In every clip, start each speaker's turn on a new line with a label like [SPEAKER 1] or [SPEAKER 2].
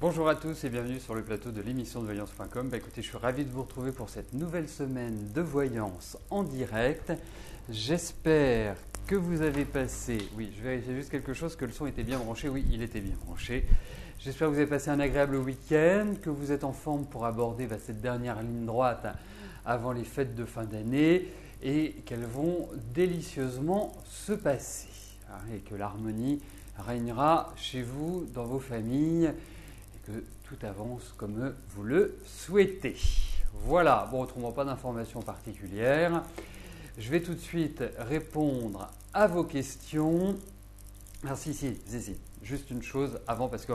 [SPEAKER 1] Bonjour à tous et bienvenue sur le plateau de l'émission de voyance.com. Écoutez, je suis ravi de vous retrouver pour cette nouvelle semaine de voyance en direct. J'espère que vous avez passé, oui, je vérifie juste quelque chose, que le son était bien branché. Oui, il était bien branché. J'espère que vous avez passé un agréable week-end, que vous êtes en forme pour aborder cette dernière ligne droite avant les fêtes de fin d'année et qu'elles vont délicieusement se passer. Et que l'harmonie régnera chez vous, dans vos familles, et que tout avance comme vous le souhaitez. Voilà, bon, autrement pas d'informations particulières. Je vais tout de suite répondre à vos questions. Ah si, juste une chose avant, parce que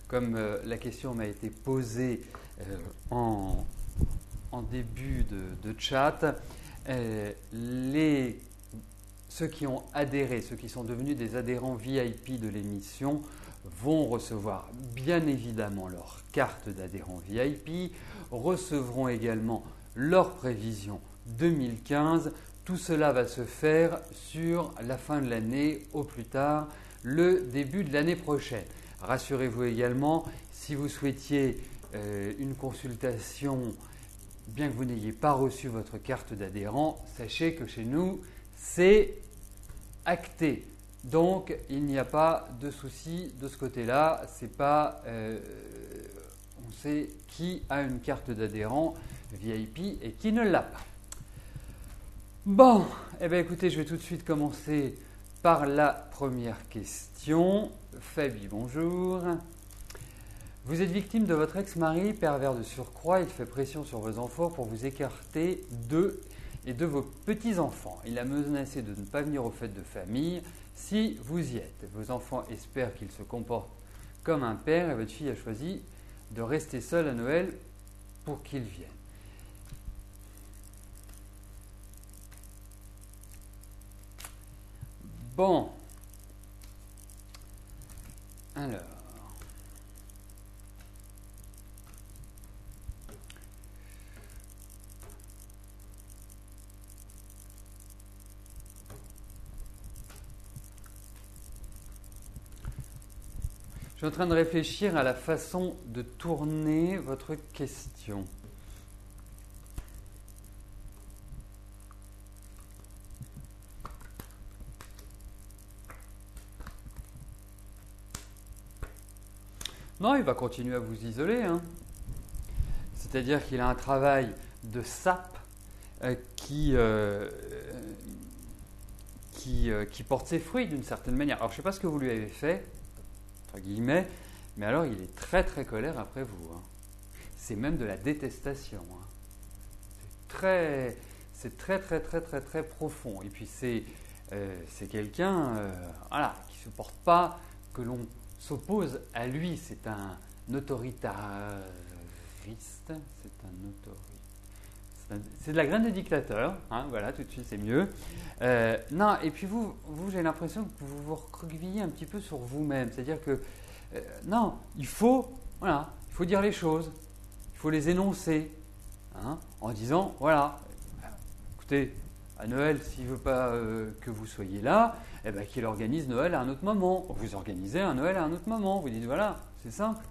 [SPEAKER 1] comme la question m'a été posée en début de chat, ceux qui ont adhéré, ceux qui sont devenus des adhérents VIP de l'émission vont recevoir bien évidemment leur carte d'adhérent VIP, recevront également leur prévision 2015. Tout cela va se faire sur la fin de l'année, au plus tard le début de l'année prochaine. Rassurez-vous également, si vous souhaitiez une consultation, bien que vous n'ayez pas reçu votre carte d'adhérent, sachez que chez nous, c'est acté. Donc, il n'y a pas de souci de ce côté-là. C'est pas, on sait qui a une carte d'adhérent VIP et qui ne l'a pas. Bon, eh bien écoutez, je vais tout de suite commencer par la première question. Fabi, bonjour. Vous êtes victime de votre ex-mari, pervers de surcroît. Il fait pression sur vos enfants pour vous écarter d'eux et de vos petits-enfants. Il a menacé de ne pas venir aux fêtes de famille si vous y êtes. Vos enfants espèrent qu'il se comporte comme un père et votre fille a choisi de rester seule à Noël pour qu'il vienne. Bon. Alors. Je suis en train de réfléchir à la façon de tourner votre question. Non, il va continuer à vous isoler. C'est-à-dire qu'il a un travail de sape qui porte ses fruits d'une certaine manière. Alors, je ne sais pas ce que vous lui avez fait, entre guillemets, mais alors il est très très colère après vous. C'est même de la détestation. C'est très profond. Et puis c'est quelqu'un qui ne supporte pas que l'on s'oppose à lui. C'est un autoritariste. C'est de la graine de dictateur. Voilà, tout de suite c'est mieux. Non, et puis vous j'ai l'impression que vous vous recroquevillez un petit peu sur vous-même. C'est-à-dire que non, il faut dire les choses. Il faut les énoncer. En disant, voilà, écoutez, à Noël, s'il ne veut pas que vous soyez là, qu'il organise Noël à un autre moment. Vous organisez un Noël à un autre moment. Vous dites, voilà, c'est simple.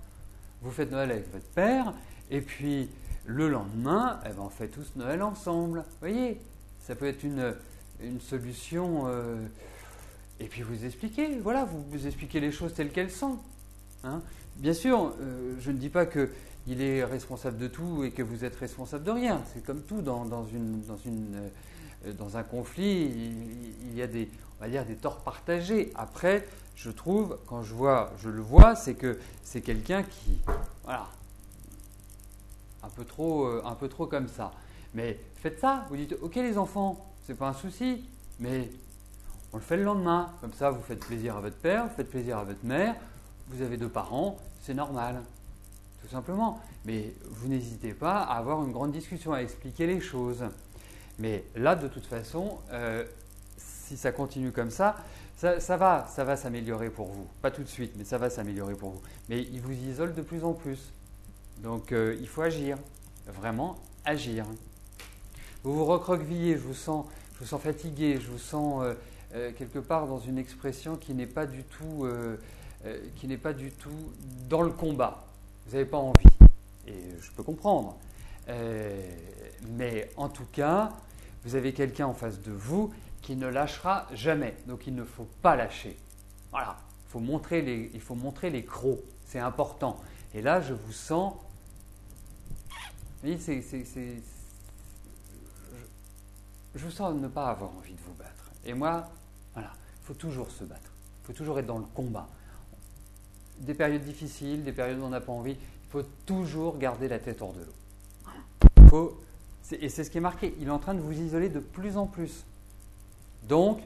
[SPEAKER 1] Vous faites Noël avec votre père, et puis le lendemain, on fait tous Noël ensemble. Vous voyez, ça peut être une solution. Et puis vous expliquez, voilà, vous expliquez les choses telles qu'elles sont. Bien sûr, je ne dis pas qu'il est responsable de tout et que vous êtes responsable de rien. C'est comme tout dans un conflit, il y a on va dire des torts partagés. Après, je trouve, quand je le vois, c'est que c'est quelqu'un qui, voilà, un peu trop comme ça. Mais faites ça, vous dites, ok les enfants, c'est pas un souci, mais on le fait le lendemain. Comme ça, vous faites plaisir à votre père, vous faites plaisir à votre mère. Vous avez 2 parents, c'est normal, tout simplement. Mais vous n'hésitez pas à avoir une grande discussion, à expliquer les choses. Mais là, de toute façon, si ça continue comme ça va s'améliorer pour vous. Pas tout de suite, mais ça va s'améliorer pour vous. Mais il vous isole de plus en plus. Donc, il faut agir, vraiment agir. Vous vous recroquevillez, je vous sens fatigué, je vous sens quelque part dans une expression qui n'est pas du tout dans le combat. vous n'avez pas envie. Et je peux comprendre. Mais en tout cas, vous avez quelqu'un en face de vous qui ne lâchera jamais. Donc il ne faut pas lâcher. Voilà, il faut montrer les crocs. C'est important. Et là, je vous sens. Vous voyez, je vous sens ne pas avoir envie de vous battre. Et moi, voilà, il faut toujours se battre. Il faut toujours être dans le combat. Des périodes difficiles, des périodes où on n'a pas envie, il faut toujours garder la tête hors de l'eau. Et c'est ce qui est marqué. Il est en train de vous isoler de plus en plus. Donc,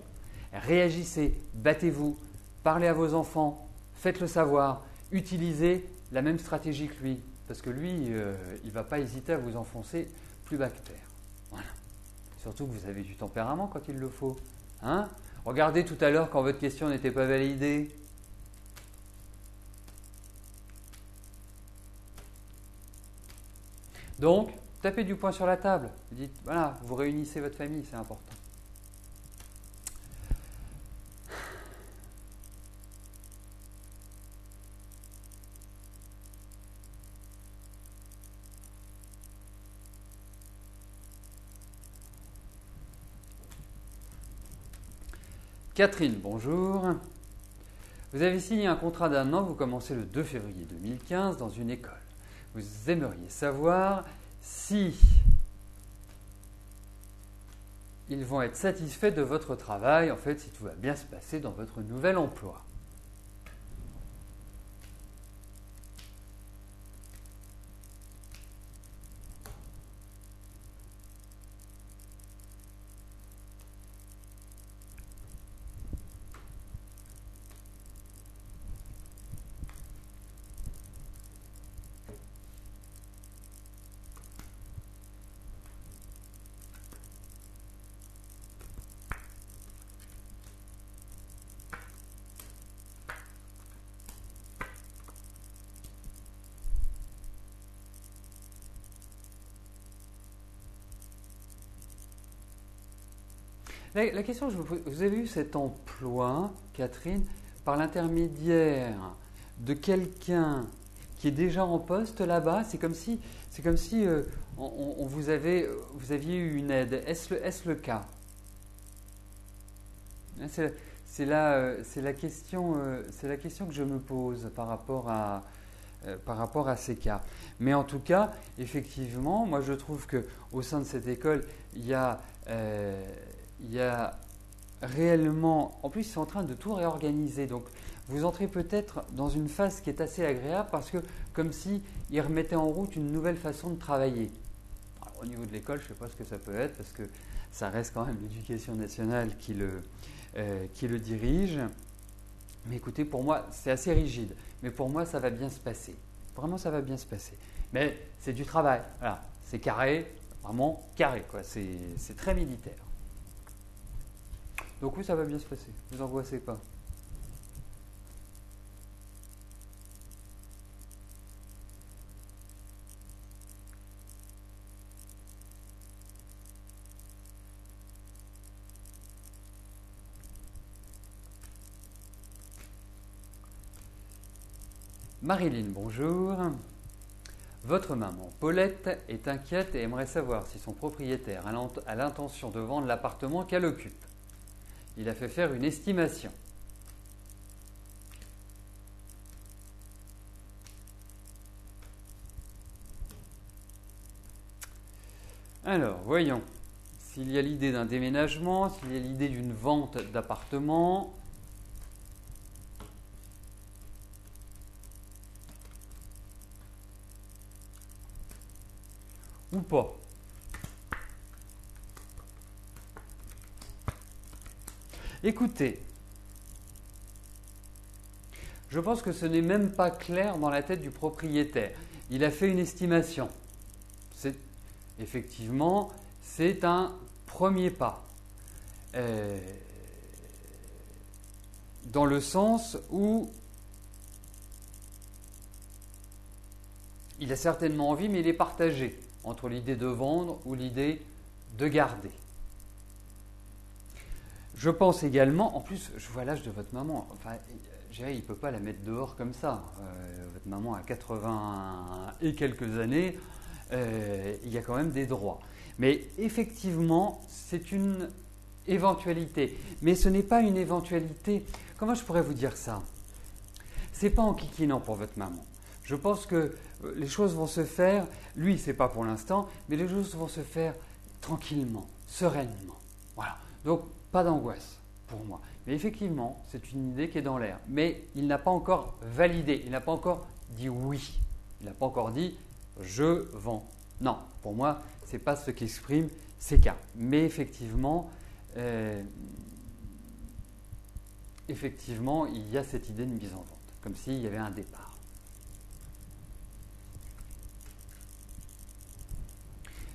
[SPEAKER 1] réagissez, battez-vous, parlez à vos enfants, faites-le savoir, utilisez la même stratégie que lui. Parce que lui, il ne va pas hésiter à vous enfoncer plus bas que terre. Voilà. Surtout que vous avez du tempérament quand il le faut. Hein? Regardez tout à l'heure quand votre question n'était pas validée. Donc, tapez du poing sur la table. Vous dites, voilà, vous réunissez votre famille, c'est important. Catherine, bonjour. Vous avez signé un contrat d'1 an, vous commencez le 2 février 2015 dans une école. Vous aimeriez savoir si ils vont être satisfaits de votre travail, en fait, si tout va bien se passer dans votre nouvel emploi. La question que je vous pose, vous avez eu cet emploi, Catherine, par l'intermédiaire de quelqu'un qui est déjà en poste là-bas. C'est comme si vous aviez eu une aide. Est-ce le cas? C'est la question que je me pose par rapport à ces cas. Mais en tout cas, effectivement, moi je trouve qu'au sein de cette école, il y a réellement, en plus ils sont en train de tout réorganiser, donc vous entrez peut-être dans une phase qui est assez agréable parce que comme si ils remettaient en route une nouvelle façon de travailler. Alors, au niveau de l'école, je ne sais pas ce que ça peut être parce que ça reste quand même l'éducation nationale qui le dirige. Mais écoutez, pour moi, c'est assez rigide, mais pour moi, ça va bien se passer. Vraiment, ça va bien se passer. Mais c'est du travail, voilà, c'est carré, vraiment carré, quoi. C'est très militaire. Donc oui, ça va bien se passer, ne vous angoissez pas. Marilyn, bonjour. Votre maman, Paulette, est inquiète et aimerait savoir si son propriétaire a l'intention de vendre l'appartement qu'elle occupe. Il a fait faire une estimation. Alors, voyons. S'il y a l'idée d'un déménagement, s'il y a l'idée d'une vente d'appartement. Ou pas. Écoutez, je pense que ce n'est même pas clair dans la tête du propriétaire. Il a fait une estimation. Effectivement, c'est un premier pas. Dans le sens où il a certainement envie, mais il est partagé entre l'idée de vendre ou l'idée de garder. Je pense également, en plus, je vois l'âge de votre maman. Enfin, je dirais, il ne peut pas la mettre dehors comme ça. Votre maman a 80 et quelques années. Il y a quand même des droits. Mais effectivement, c'est une éventualité. Mais ce n'est pas une éventualité. Comment je pourrais vous dire ça? C'est pas en kikinant pour votre maman. Je pense que les choses vont se faire, lui, c'est pas pour l'instant, mais les choses vont se faire tranquillement, sereinement. Voilà. Donc, pas d'angoisse pour moi. Mais effectivement, c'est une idée qui est dans l'air. Mais il n'a pas encore validé, il n'a pas encore dit oui. Il n'a pas encore dit je vends. Non, pour moi, ce n'est pas ce qu'exprime ces cartes. Mais effectivement, il y a cette idée de mise en vente, comme s'il y avait un départ.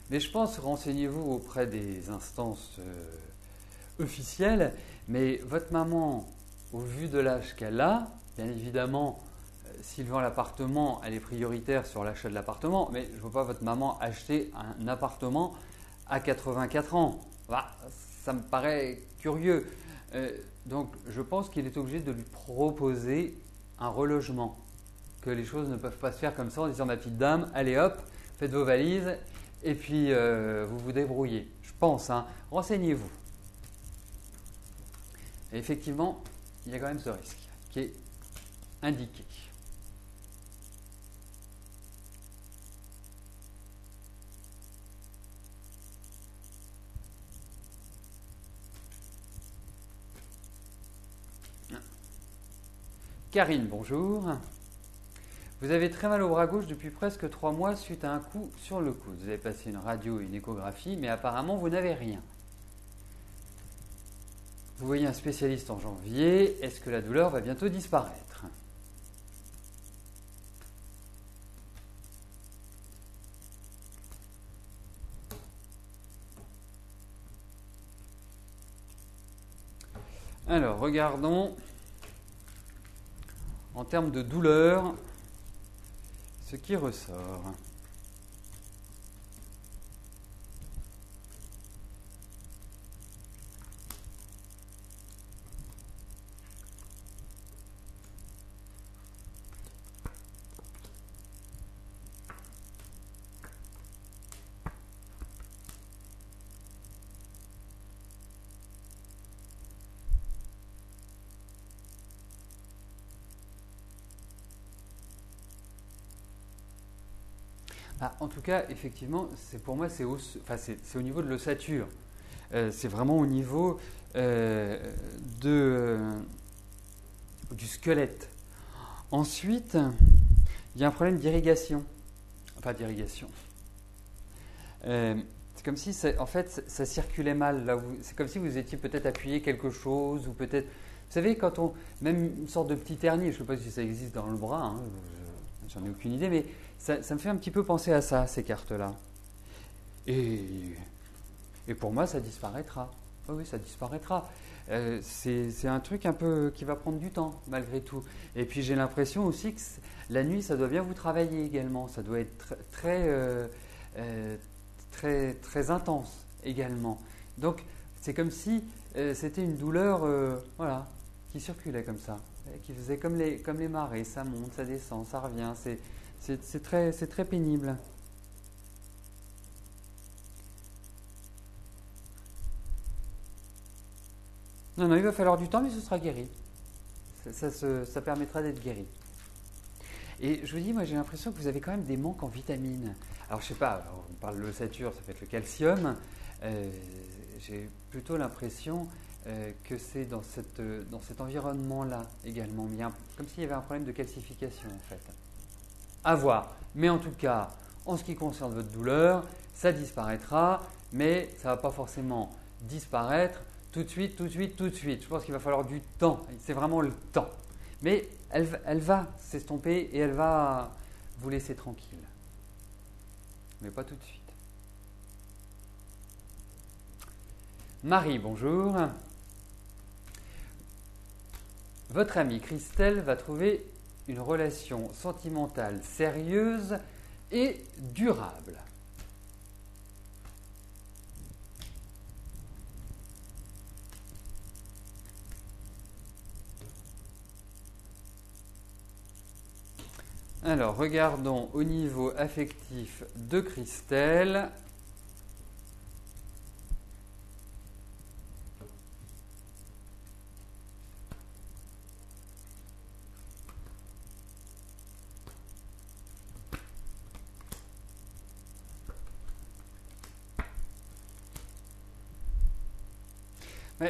[SPEAKER 1] Mais je pense, renseignez-vous auprès des instances officielles, mais votre maman, au vu de l'âge qu'elle a, bien évidemment, s'il vend l'appartement, elle est prioritaire sur l'achat de l'appartement, mais je ne vois pas votre maman acheter un appartement à 84 ans. Bah, ça me paraît curieux. Donc je pense qu'il est obligé de lui proposer un relogement, que les choses ne peuvent pas se faire comme ça en disant ma petite dame, allez hop, faites vos valises et puis vous vous débrouillez. Je pense, hein. Renseignez-vous. Et effectivement, il y a quand même ce risque qui est indiqué. Karine, bonjour. Vous avez très mal au bras gauche depuis presque 3 mois suite à un coup sur le coude. Vous avez passé une radio et une échographie, mais apparemment vous n'avez rien. Vous voyez un spécialiste en janvier. Est-ce que la douleur va bientôt disparaître? Alors, regardons en termes de douleur ce qui ressort. Ah, en tout cas, effectivement, pour moi, c'est au niveau de l'ossature. C'est vraiment au niveau du squelette. Ensuite, il y a un problème d'irrigation. Enfin, d'irrigation. C'est comme si, en fait, ça circulait mal. C'est comme si vous étiez peut-être appuyé quelque chose, ou peut-être... Vous savez, même une sorte de petit hernie, je ne sais pas si ça existe dans le bras, hein, j'en ai aucune idée, mais ça me fait un petit peu penser à ça, ces cartes-là. Et pour moi, ça disparaîtra. Oui, ça disparaîtra. C'est un truc un peu qui va prendre du temps, malgré tout. Et puis, j'ai l'impression aussi que la nuit, ça doit bien vous travailler également. Ça doit être très intense également. Donc, c'est comme si c'était une douleur voilà, qui circulait comme ça, qui faisait comme les marées. Ça monte, ça descend, ça revient. C'est très pénible. Non, il va falloir du temps, mais ce sera guéri. Ça permettra d'être guéri. Et je vous dis, moi j'ai l'impression que vous avez quand même des manques en vitamines. Alors je sais pas, on parle de l'ossature, ça peut être le calcium. J'ai plutôt l'impression que c'est dans cet environnement-là également. Comme s'il y avait un problème de calcification en fait. À voir. Mais en tout cas, en ce qui concerne votre douleur, ça disparaîtra, mais ça ne va pas forcément disparaître tout de suite. Je pense qu'il va falloir du temps. C'est vraiment le temps. Mais elle va s'estomper et elle va vous laisser tranquille. Mais pas tout de suite. Marie, bonjour. Votre amie Christelle va trouver une relation sentimentale sérieuse et durable. Alors, regardons au niveau affectif de Christelle.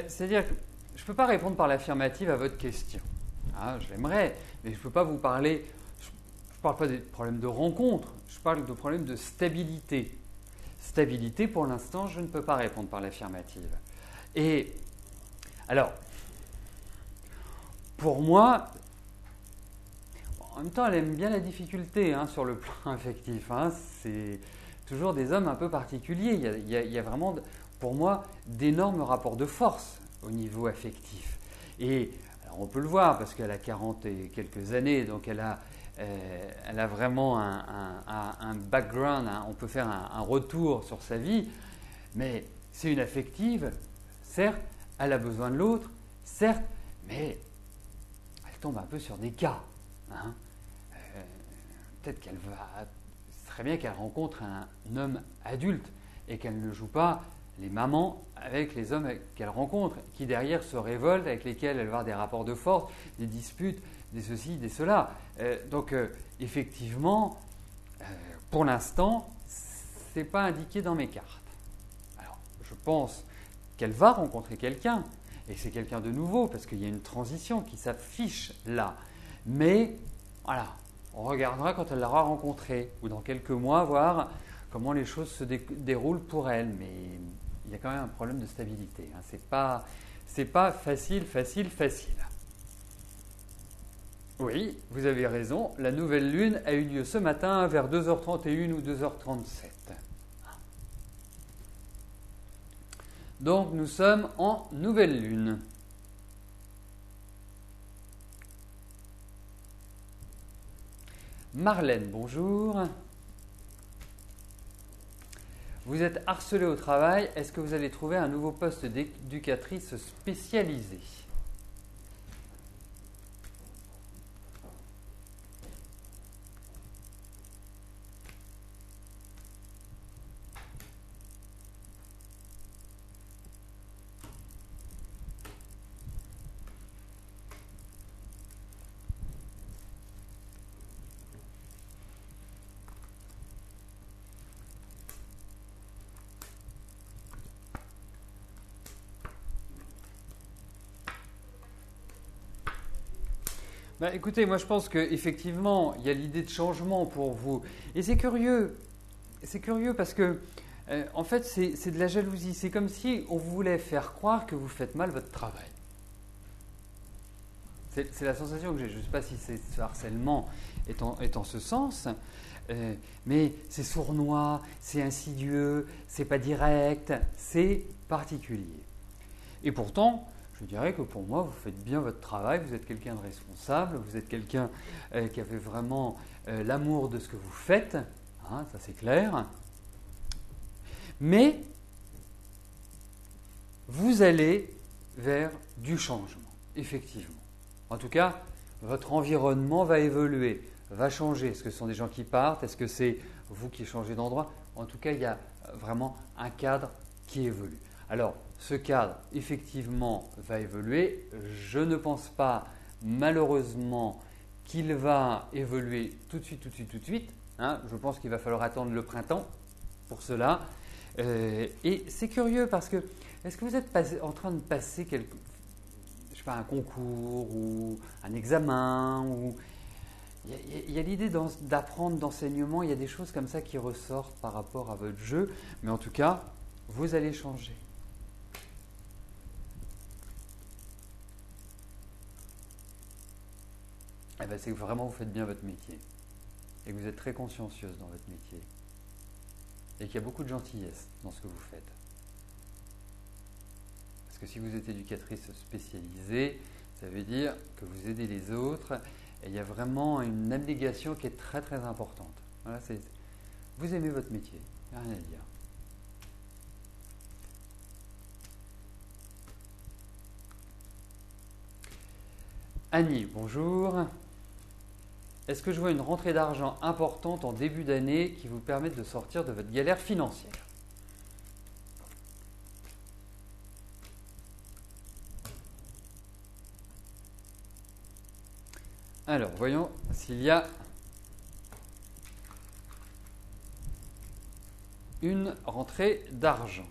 [SPEAKER 1] C'est-à-dire que je ne peux pas répondre par l'affirmative à votre question. Ah, je l'aimerais, mais je ne peux pas vous parler. Je ne parle pas des problèmes de rencontre, je parle de problèmes de stabilité. Stabilité, pour l'instant, je ne peux pas répondre par l'affirmative. Et alors, pour moi, en même temps, elle aime bien la difficulté sur le plan affectif. C'est toujours des hommes un peu particuliers. Il y a vraiment, pour moi, d'énormes rapports de force au niveau affectif. Et alors, on peut le voir parce qu'elle a 40 et quelques années, donc elle a vraiment un background, on peut faire un retour sur sa vie, mais c'est une affective, certes, elle a besoin de l'autre, certes, mais elle tombe un peu sur des cas. Peut-être ce serait bien qu'elle rencontre un homme adulte et qu'elle ne joue pas les mamans avec les hommes qu'elle rencontre, qui derrière se révoltent, avec lesquels elle va avoir des rapports de force, des disputes, des ceci, des cela. Effectivement, pour l'instant, ce n'est pas indiqué dans mes cartes. Alors, je pense qu'elle va rencontrer quelqu'un, et que c'est quelqu'un de nouveau, parce qu'il y a une transition qui s'affiche là. Mais, voilà, on regardera quand elle l'aura rencontré, ou dans quelques mois, voir comment les choses se déroulent pour elle. Mais il y a quand même un problème de stabilité. C'est pas facile. Oui, vous avez raison, la nouvelle lune a eu lieu ce matin vers 2h31 ou 2h37. Donc nous sommes en nouvelle lune. Marlène, bonjour. Vous êtes harcelée au travail, est-ce que vous allez trouver un nouveau poste d'éducatrice spécialisée ? Écoutez, moi je pense qu'effectivement, il y a l'idée de changement pour vous. Et c'est curieux. C'est curieux parce que, en fait, c'est de la jalousie. C'est comme si on voulait faire croire que vous faites mal votre travail. C'est la sensation que j'ai. Je ne sais pas si ce harcèlement est en ce sens, mais c'est sournois, c'est insidieux, c'est pas direct, c'est particulier. Et pourtant, je dirais que pour moi, vous faites bien votre travail, vous êtes quelqu'un de responsable, vous êtes quelqu'un qui avait vraiment l'amour de ce que vous faites, ça c'est clair. Mais vous allez vers du changement, effectivement. En tout cas, votre environnement va évoluer, va changer. Est-ce que ce sont des gens qui partent? Est-ce que c'est vous qui changez d'endroit? En tout cas, il y a vraiment un cadre qui évolue. Alors, ce cadre, effectivement, va évoluer. Je ne pense pas, malheureusement, qu'il va évoluer tout de suite. Je pense qu'il va falloir attendre le printemps pour cela. Et c'est curieux parce que, est-ce que vous êtes en train de passer un concours ou un examen il y a l'idée d'apprendre, d'enseignement, il y a des choses comme ça qui ressortent par rapport à votre jeu, mais en tout cas, vous allez changer. C'est que vraiment vous faites bien votre métier et que vous êtes très consciencieuse dans votre métier et qu'il y a beaucoup de gentillesse dans ce que vous faites. Parce que si vous êtes éducatrice spécialisée, ça veut dire que vous aidez les autres et il y a vraiment une abnégation qui est très très importante. Voilà, vous aimez votre métier, il n'y a rien à dire. Annie, bonjour. est-ce que je vois une rentrée d'argent importante en début d'année qui vous permette de sortir de votre galère financière? Alors, voyons s'il y a une rentrée d'argent.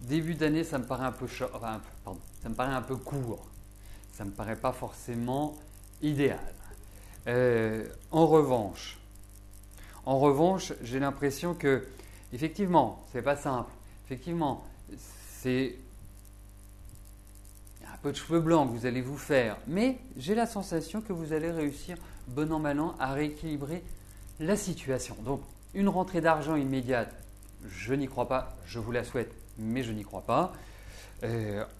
[SPEAKER 1] Début d'année, ça me paraît un peu ça me paraît un peu court. Ça me paraît pas forcément idéal. En revanche, j'ai l'impression que, effectivement, c'est pas simple. Effectivement, c'est un peu de cheveux blancs que vous allez vous faire, mais j'ai la sensation que vous allez réussir, bon an mal an, à rééquilibrer la situation. Donc, une rentrée d'argent immédiate, je n'y crois pas, je vous la souhaite, mais je n'y crois pas.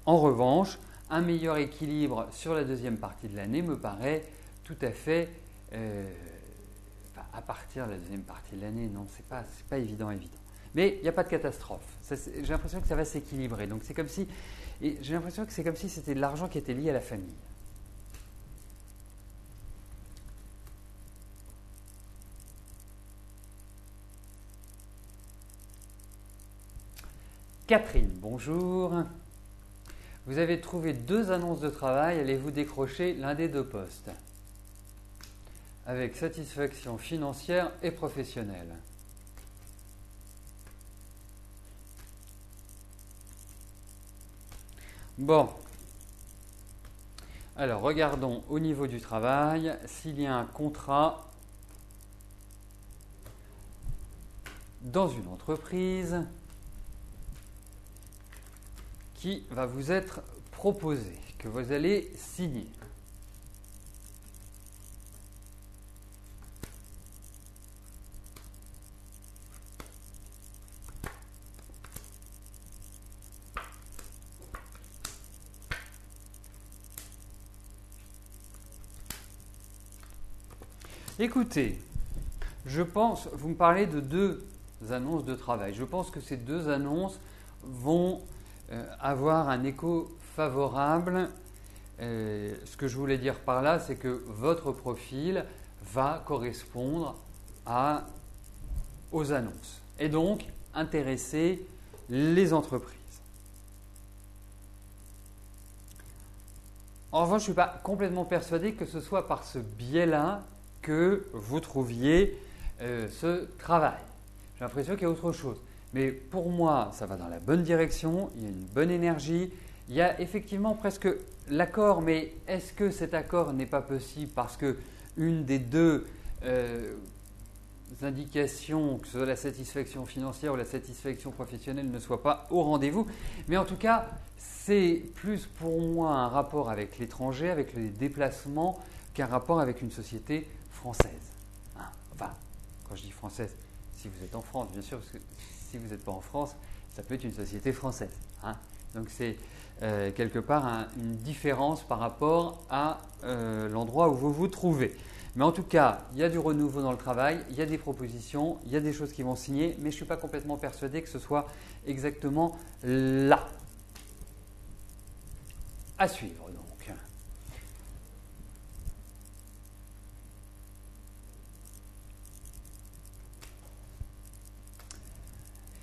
[SPEAKER 1] En revanche, un meilleur équilibre sur la deuxième partie de l'année me paraît tout à fait, à partir de la deuxième partie de l'année, non, c'est pas évident. Mais il n'y a pas de catastrophe. J'ai l'impression que ça va s'équilibrer. Donc c'est comme si, et j'ai l'impression que c'est comme si c'était de l'argent qui était lié à la famille. Catherine, bonjour. Vous avez trouvé 2 annonces de travail, allez-vous décrocher l'un des 2 postes avec satisfaction financière et professionnelle? Bon, alors regardons au niveau du travail s'il y a un contrat dans une entreprise qui va vous être proposé, que vous allez signer. Écoutez, je pense, vous me parlez de 2 annonces de travail. Je pense que ces 2 annonces vont avoir un écho favorable. Ce que je voulais dire par là, c'est que votre profil va correspondre aux annonces et donc intéresser les entreprises. En revanche, je ne suis pas complètement persuadé que ce soit par ce biais-là que vous trouviez ce travail. J'ai l'impression qu'il y a autre chose. Mais pour moi, ça va dans la bonne direction, il y a une bonne énergie, il y a effectivement presque l'accord, mais est-ce que cet accord n'est pas possible parce que une des 2 indications, que ce soit la satisfaction financière ou la satisfaction professionnelle, ne soit pas au rendez-vous? Mais en tout cas, c'est plus pour moi un rapport avec l'étranger, avec les déplacements, qu'un rapport avec une société française. Enfin, quand je dis française, si vous êtes en France, bien sûr, parce que si vous n'êtes pas en France, ça peut être une société française. Donc c'est quelque part une différence par rapport à l'endroit où vous vous trouvez. Mais en tout cas, il y a du renouveau dans le travail, il y a des propositions, il y a des choses qui vont signer, mais je ne suis pas complètement persuadé que ce soit exactement là. À suivre donc.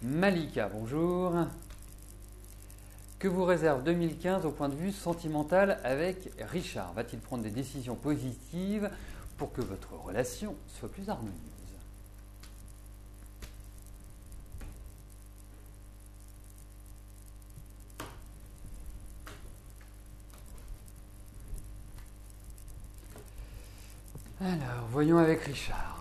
[SPEAKER 1] Malika, bonjour. Que vous réserve 2015 au point de vue sentimental avec Richard? Va-t-il prendre des décisions positives pour que votre relation soit plus harmonieuse? Alors, voyons avec Richard.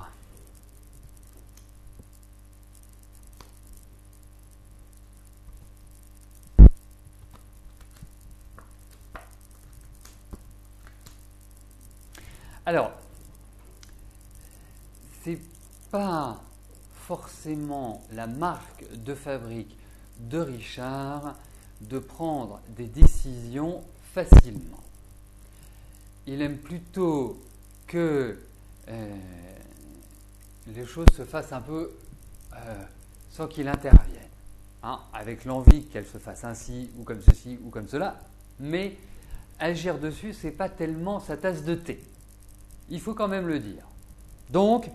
[SPEAKER 1] Alors, c'est pas forcément la marque de fabrique de Richard de prendre des décisions facilement. Il aime plutôt que les choses se fassent un peu sans qu'il intervienne, hein, avec l'envie qu'elle se fasse ainsi ou comme ceci ou comme cela, mais agir dessus, ce n'est pas tellement sa tasse de thé. Il faut quand même le dire. Donc,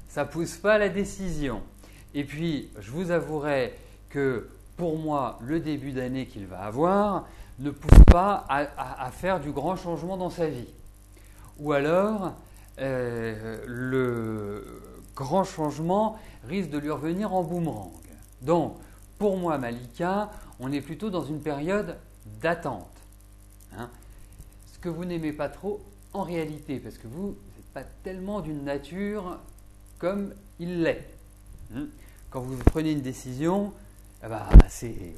[SPEAKER 1] ça ne pousse pas à la décision. Et puis, je vous avouerai que pour moi, le début d'année qu'il va avoir ne pousse pas à faire du grand changement dans sa vie. Ou alors, le grand changement risque de lui revenir en boomerang. Donc, pour moi, Malika, on est plutôt dans une période d'attente. Hein. Ce que vous n'aimez pas trop en réalité, parce que vous n'êtes pas tellement d'une nature comme il l'est. Hein. Quand vous prenez une décision, eh ben, c'est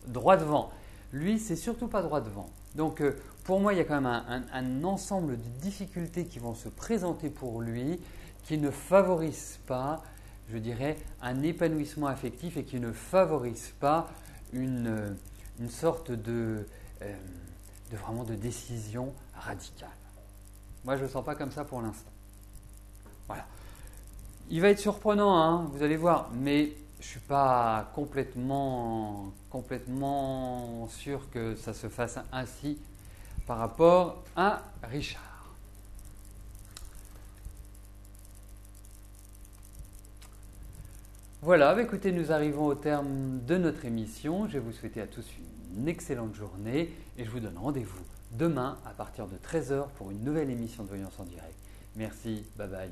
[SPEAKER 1] droit devant. Lui, c'est surtout pas droit devant. Donc, pour moi, il y a quand même un ensemble de difficultés qui vont se présenter pour lui, qui ne favorisent pas, je dirais, un épanouissement affectif et qui ne favorisent pas une sorte vraiment de décision radicale. Moi, je ne le sens pas comme ça pour l'instant. Voilà. Il va être surprenant, hein, vous allez voir, mais je ne suis pas complètement sûr que ça se fasse ainsi par rapport à Richard. Voilà, bah écoutez, nous arrivons au terme de notre émission. Je vais vous souhaiter à tous une excellente journée et je vous donne rendez-vous demain à partir de 13h pour une nouvelle émission de Voyance en direct. Merci, bye bye.